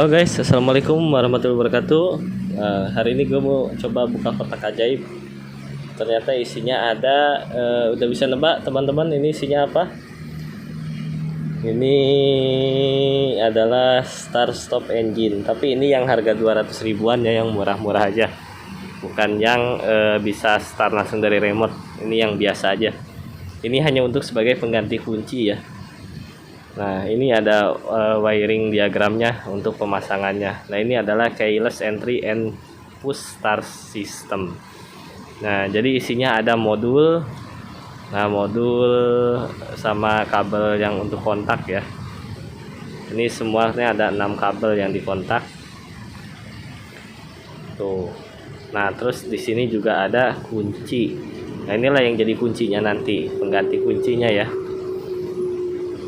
Halo guys, assalamualaikum warahmatullahi wabarakatuh. Hari ini gue mau coba buka kotak ajaib. Ternyata isinya ada, udah bisa nebak teman-teman ini isinya apa? Ini adalah start stop engine, tapi ini yang harga 200 ribuan ya, yang murah-murah aja. Bukan yang bisa start langsung dari remote. Ini yang biasa aja. Ini hanya untuk sebagai pengganti kunci ya. Nah, ini ada wiring diagramnya untuk pemasangannya. Nah, ini adalah keyless entry and push start system. Nah, jadi isinya ada modul. Nah, modul sama kabel yang untuk kontak ya. Ini semuanya ada 6 kabel yang dikontak. Tuh. Nah, terus di sini juga ada kunci. Nah, inilah yang jadi kuncinya nanti, pengganti kuncinya ya.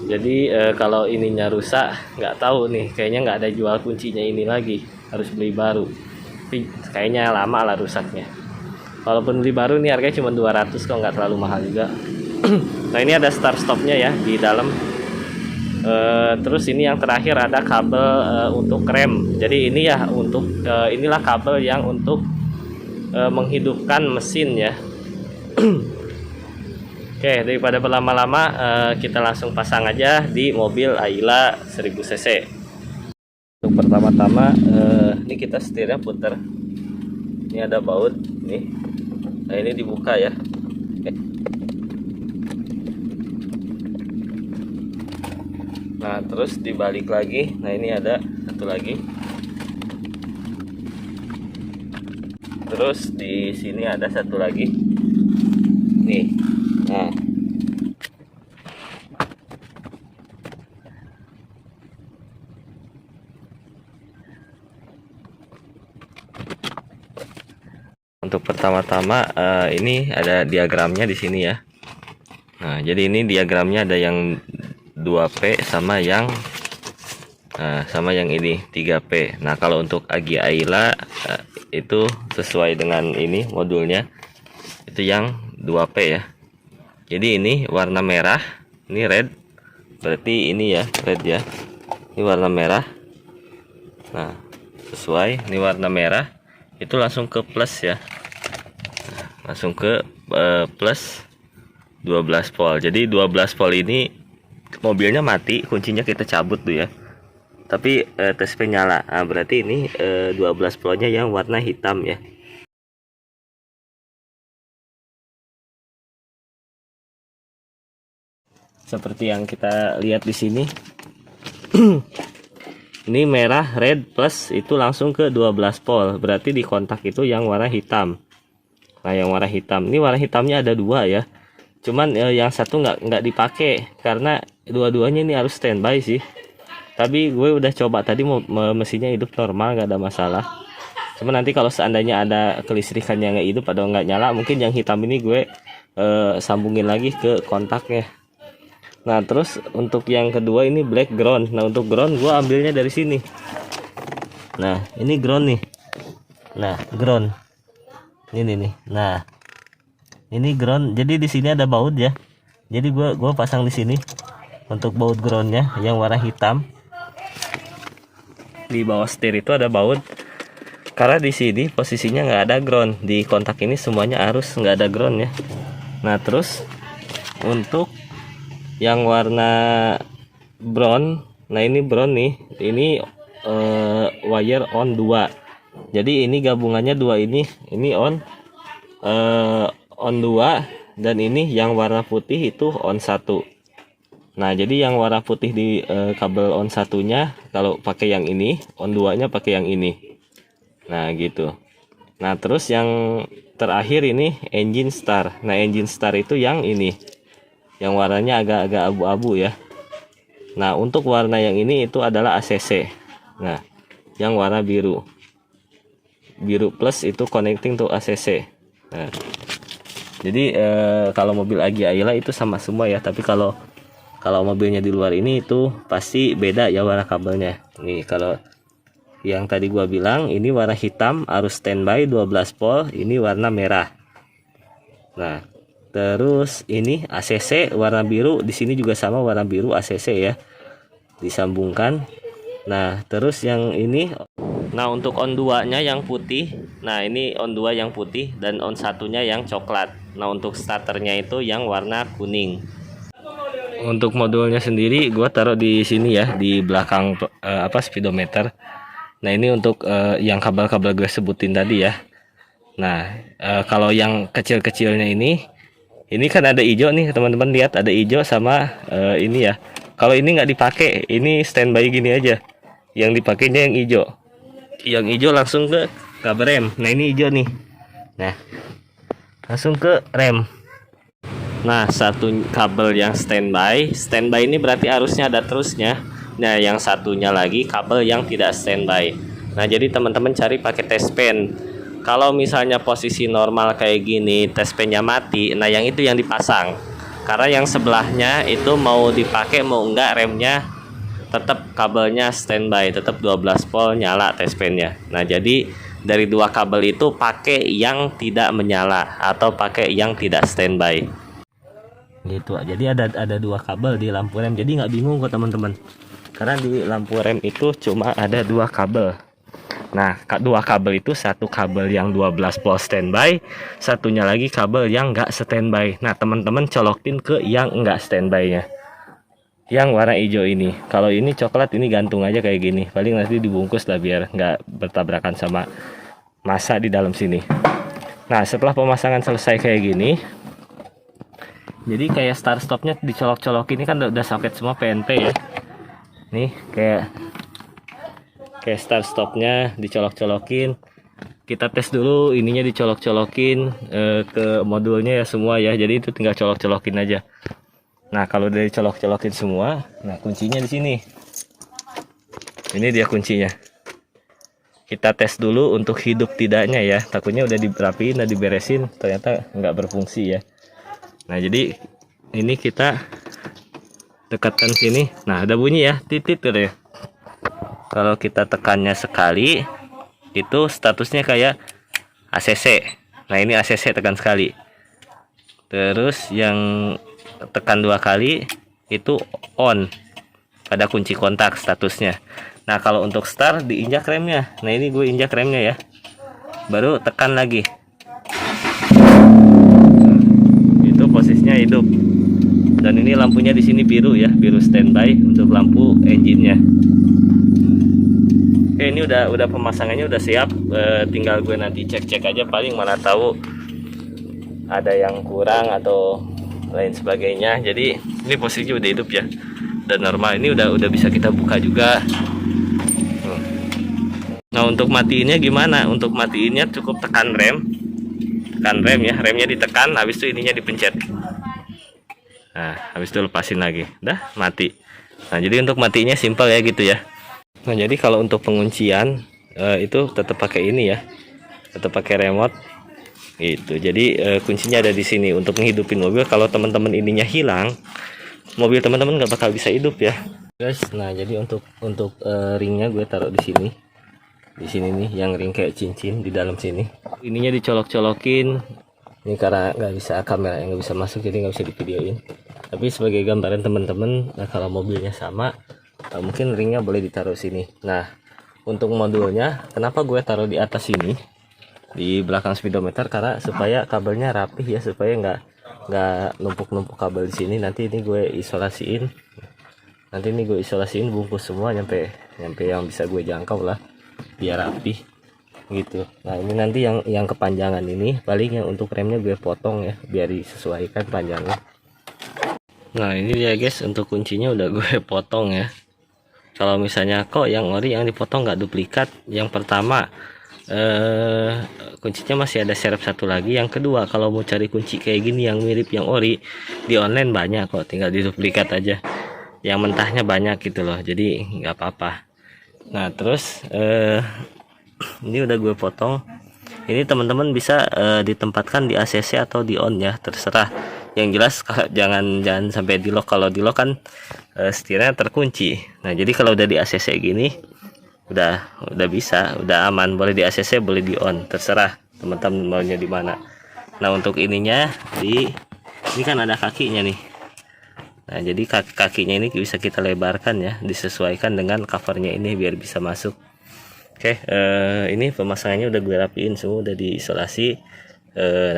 Jadi kalau ininya rusak, nggak tahu nih, kayaknya nggak ada jual kuncinya ini lagi, harus beli baru. Tapi kayaknya lama lah rusaknya. Kalaupun beli baru nih harganya cuma 200 kok, nggak terlalu mahal juga. Nah, ini ada start stopnya ya di dalam. Terus ini yang terakhir ada kabel untuk rem. Jadi ini ya untuk inilah kabel yang untuk menghidupkan mesin ya. Oke, daripada berlama-lama kita langsung pasang aja di mobil Ayla 1000 cc. Untuk pertama-tama ini kita setirnya putar. Ini ada baut nih. Nah, ini dibuka ya. Oke. Nah, terus dibalik lagi. Nah, ini ada satu lagi. Terus di sini ada satu lagi. Nih. Nah, untuk pertama-tama ini ada diagramnya di sini ya. Nah, jadi ini diagramnya ada yang 2P sama yang ini 3P. Nah, kalau untuk Agi Ayla itu sesuai dengan ini modulnya itu yang 2P ya. Jadi ini warna merah, ini red, berarti ini ya red ya. Ini warna merah. Nah, sesuai. Ini warna merah, itu langsung ke plus ya. Nah, langsung ke plus 12 volt. Jadi 12 volt ini mobilnya mati, kuncinya kita cabut tuh ya. Tapi TSP nyala. Nah, berarti ini 12 voltnya yang warna hitam ya. Seperti yang kita lihat di sini. Ini merah red plus itu langsung ke 12 volt. Berarti di kontak itu yang warna hitam. Nah, yang warna hitam. Ini warna hitamnya ada dua ya. Cuman yang satu nggak dipakai karena dua-duanya ini harus standby sih. Tapi gue udah coba tadi mesinnya hidup normal, nggak ada masalah. Cuman nanti kalau seandainya ada kelistrikan yang nggak hidup atau nggak nyala, mungkin yang hitam ini gue sambungin lagi ke kontaknya. Nah, terus untuk yang kedua ini black ground. Nah, untuk ground gue ambilnya dari sini. Nah, ini ground nih. Nah, ground. Ini nih. Nah, ini ground. Jadi di sini ada baut ya. Jadi gua pasang di sini untuk baut groundnya yang warna hitam. Di bawah setir itu ada baut. Karena di sini posisinya nggak ada ground. Di kontak ini semuanya arus, nggak ada ground ya. Nah, terus untuk yang warna brown, nah ini brown nih, ini wire on 2. Jadi ini gabungannya dua ini on 2, dan ini yang warna putih itu on 1. Nah, jadi yang warna putih di kabel on satunya kalau pakai yang ini, on 2-nya pakai yang ini. Nah, gitu. Nah, terus yang terakhir ini engine star. Nah, engine star itu yang ini, yang warnanya agak-agak abu-abu ya. Nah, untuk warna yang ini itu adalah ACC. Nah, yang warna biru plus itu connecting to ACC. Nah, jadi kalau mobil Agi Ayla itu sama semua ya. Tapi kalau mobilnya di luar ini itu pasti beda ya warna kabelnya. Nih, kalau yang tadi gua bilang ini warna hitam arus standby 12 volt, ini warna merah. Nah, terus ini ACC warna biru, di sini juga sama warna biru ACC ya. Disambungkan. Nah terus yang ini, nah untuk on 2 nya yang putih, nah ini on 2 yang putih dan on satunya yang coklat. Nah untuk starternya itu yang warna kuning. Untuk modulnya sendiri gua taruh di sini ya, di belakang speedometer. Nah ini untuk yang kabel-kabel gue sebutin tadi ya. Nah kalau yang kecil-kecilnya ini kan ada hijau nih teman-teman, lihat ada hijau sama ini ya. Kalau ini nggak dipakai, ini standby gini aja. Yang dipakainya yang hijau. Yang hijau langsung ke kabel rem. Nah ini hijau nih. Nah langsung ke rem. Nah satu kabel yang standby ini berarti arusnya ada terusnya. Nah yang satunya lagi kabel yang tidak standby. Nah jadi teman-teman cari pakai test pen. Kalau misalnya posisi normal kayak gini test pennya mati, nah yang itu yang dipasang. Karena yang sebelahnya itu mau dipakai mau enggak remnya tetap kabelnya standby, tetap 12 volt nyala test pennya. Nah jadi dari dua kabel itu pakai yang tidak menyala atau pakai yang tidak standby gitu. Jadi ada dua kabel di lampu rem, jadi nggak bingung kok teman-teman, karena di lampu rem itu cuma ada dua kabel. Nah dua kabel itu, satu kabel yang 12 volt standby, satunya lagi kabel yang nggak standby. Nah teman-teman colokin ke yang nggak standby nya, yang warna hijau ini. Kalau ini coklat ini gantung aja kayak gini, paling nanti dibungkus lah biar nggak bertabrakan sama masa di dalam sini. Nah setelah pemasangan selesai kayak gini, jadi kayak start stopnya dicolok-colok, ini kan udah soket semua PNP ya. Nih kayak start stopnya dicolok-colokin. Kita tes dulu ininya dicolok-colokin ke modulnya ya semua ya. Jadi itu tinggal colok-colokin aja. Nah kalau udah dicolok-colokin semua, nah kuncinya di sini. Ini dia kuncinya. Kita tes dulu untuk hidup tidaknya ya. Takutnya udah dirapiin, udah diberesin, ternyata nggak berfungsi ya. Nah jadi ini kita dekatkan sini. Nah ada bunyi ya, titit gitu ya. Kalau kita tekannya sekali itu statusnya kayak ACC. Nah ini ACC, tekan sekali. Terus yang tekan dua kali itu on, pada kunci kontak statusnya. Nah kalau untuk start diinjak remnya. Nah ini gue injak remnya ya, baru tekan lagi. Posisinya hidup. Dan ini lampunya di sini biru ya, biru standby untuk lampu engine-nya. Oke, ini udah pemasangannya udah siap, tinggal gue nanti cek-cek aja, paling mana tahu ada yang kurang atau lain sebagainya. Jadi ini posisinya udah hidup ya, dan normal. Ini udah bisa kita buka juga. Nah untuk matiinnya gimana? Untuk matiinnya cukup tekan rem ya, remnya ditekan, habis itu ininya dipencet. Nah habis itu lepasin lagi, udah mati. Nah jadi untuk matinya simpel ya gitu ya. Nah jadi kalau untuk penguncian itu tetap pakai ini ya, tetap pakai remote gitu. Jadi kuncinya ada di sini untuk menghidupin mobil. Kalau teman-teman ininya hilang, mobil teman-teman nggak bakal bisa hidup ya guys. Nah jadi untuk ringnya gue taruh di sini. Di sini nih yang ring kayak cincin di dalam sini. Ininya dicolok-colokin. Ini karena nggak bisa, kamera yang nggak bisa masuk, jadi nggak bisa divideoin. Tapi sebagai gambaran teman-teman, nah kalau mobilnya sama, mungkin ringnya boleh ditaruh sini. Nah untuk modulnya, kenapa gue taruh di atas sini, di belakang speedometer, karena supaya kabelnya rapih ya, supaya nggak numpuk-numpuk kabel di sini. Nanti ini gue isolasiin. Bungkus semua nyampe yang bisa gue jangkau lah, biar rapi gitu. Nah ini nanti yang kepanjangan ini paling yang untuk remnya gue potong ya, biar disesuaikan panjangnya. Nah ini dia guys, untuk kuncinya udah gue potong ya. Kalau misalnya kok yang ori yang dipotong nggak duplikat, yang pertama kuncinya masih ada serep satu lagi. Yang kedua, kalau mau cari kunci kayak gini yang mirip yang ori di online banyak kok, tinggal diduplikat aja. Yang mentahnya banyak gitu loh, jadi nggak apa-apa. Nah terus ini udah gue potong. Ini teman-teman bisa ditempatkan di ACC atau di on ya, terserah. Yang jelas jangan sampai di lock. Kalau di lock kan setirnya terkunci. Nah jadi kalau udah di ACC gini udah bisa, udah aman, boleh di ACC boleh di on, terserah teman-teman maunya di mana. Nah untuk ininya ini kan ada kakinya nih. Nah, jadi kakinya ini bisa kita lebarkan ya, disesuaikan dengan covernya ini biar bisa masuk. Oke, ini pemasangannya udah gue rapiin semua, udah diisolasi.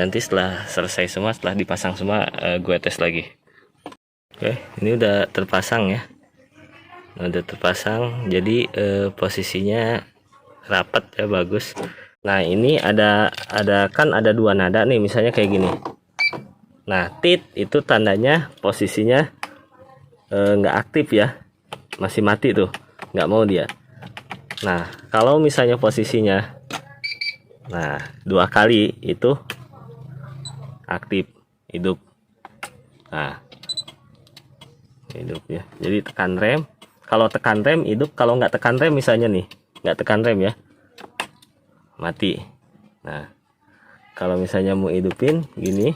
Nanti setelah selesai semua, setelah dipasang semua, gue tes lagi. Oke, ini udah terpasang ya. Nah, udah terpasang, jadi posisinya rapat ya, bagus. Nah, ini ada kan ada dua nada nih, misalnya kayak gini. Nah, tit itu tandanya posisinya nggak aktif ya, masih mati tuh, nggak mau dia. Nah, kalau misalnya posisinya nah 2 kali itu aktif, hidup. Nah, hidup ya, jadi tekan rem. Kalau tekan rem hidup, kalau nggak tekan rem misalnya nih, nggak tekan rem ya, mati. Nah, kalau misalnya mau hidupin gini,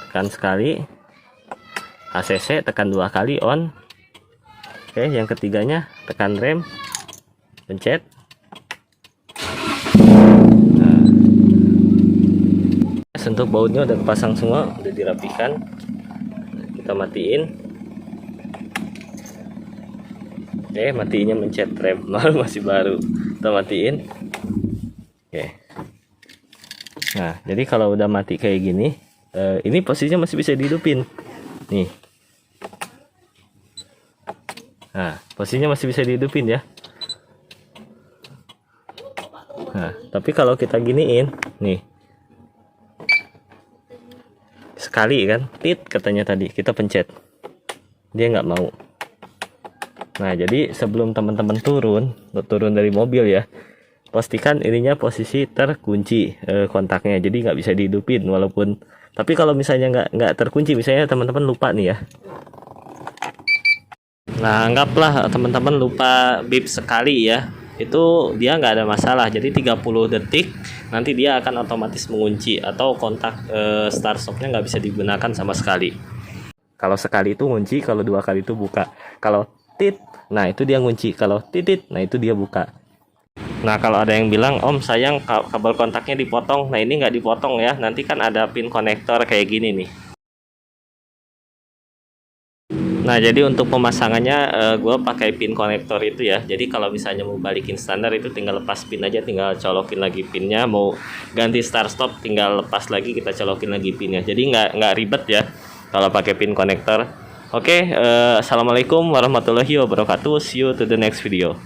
tekan sekali ACC, tekan 2 kali on. Oke, yang ketiganya tekan rem, pencet. Nah, untuk bautnya udah kepasang semua, udah dirapikan. Kita matiin. Oke, matiinnya mencet rem. Masih baru, kita matiin. Oke. Nah, jadi kalau udah mati kayak gini, ini posisinya masih bisa dihidupin nih. Nah, posisinya masih bisa dihidupin ya. Nah, tapi kalau kita giniin nih, sekali kan, tit katanya tadi, kita pencet, dia nggak mau. Nah, jadi sebelum teman-teman turun dari mobil ya, pastikan ininya posisi terkunci kontaknya, jadi nggak bisa dihidupin walaupun. Tapi kalau misalnya nggak terkunci, misalnya teman-teman lupa nih ya. Nah, anggaplah teman-teman lupa bip sekali ya, itu dia nggak ada masalah. Jadi 30 detik nanti dia akan otomatis mengunci, atau kontak start stopnya nggak bisa digunakan sama sekali. Kalau sekali itu ngunci, kalau 2 kali itu buka. Kalau tit, nah itu dia ngunci. Kalau titit, nah itu dia buka. Nah, kalau ada yang bilang, Om sayang kabel kontaknya dipotong. Nah, ini nggak dipotong ya, nanti kan ada pin konektor kayak gini nih. Nah, jadi untuk pemasangannya gue pakai pin konektor itu ya. Jadi kalau misalnya mau balikin standar itu tinggal lepas pin aja, tinggal colokin lagi pinnya. Mau ganti start stop tinggal lepas lagi, kita colokin lagi pinnya. Jadi nggak ribet ya kalau pakai pin konektor. Oke, assalamualaikum warahmatullahi wabarakatuh. See you to the next video.